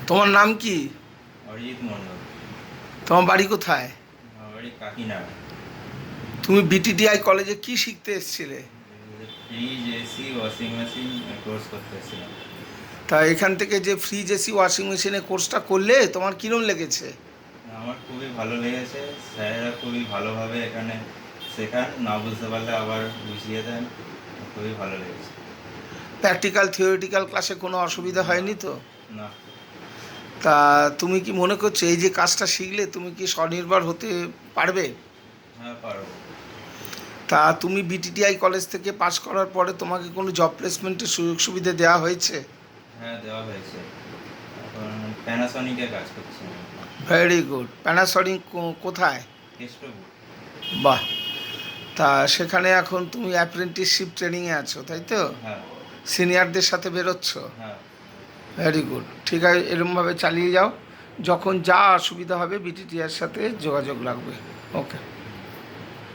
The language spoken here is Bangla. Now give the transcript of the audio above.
তোমার নাম কি? অরিজিৎ মণ্ডল। তোমার বাড়ি কোথায়? আমার বাড়ি কাকিনাড়া। তুমি বিটিটিআই কলেজে কি শিখতে এসেছিলে? Fridge, AC, washing machine course করতে এসেছিলাম। তা এখান থেকে যে ফ্রিজ এসি ওয়াশিং মেশিনের কোর্সটা করলে তোমার কিরম লেগেছে? আমার খুবই ভালো লেগেছে। স্যারেরা খুবই ভালোভাবে এখানে শেখান, না বুঝতে পারলে আবার বুঝিয়ে দেন। খুবই ভালো লেগেছে। প্র্যাকটিক্যাল থিওরিটিক্যাল ক্লাসে কোনো অসুবিধা না, হয়নি তো? না। তা তুমি কি মনে করছো এই যে কাজটা শিখলে তুমি কি স্বনির্ভর হতে পারবে? হ্যাঁ, পারবো। তা তুমি বিটিটিআই কলেজ থেকে পাশ করার পরে তোমাকে কোনো জব প্লেসমেন্টের সুযোগ সুবিধা দেওয়া হয়েছে? হ্যাঁ, দেওয়া হয়েছে। এখন প্যানাসনিকে কাজ করছি আমি। Very good. প্যানাসনিক কোথায়? কেষ্টপুর। বাহ! তা সেখানে এখন তুমি অ্যাপ্রেন্টিসশিপ ট্রেনিংয়ে আছো, তাই তো? হ্যাঁ, সিনিয়রদের সাথে বেরোচ্ছ? হ্যাঁ। ভেরি গুড, ঠিক আছে, এরমভাবে চালিয়ে যাও। যখন যা অসুবিধা হবে বিটিটিআর সাথে যোগাযোগ রাখবে। ওকে।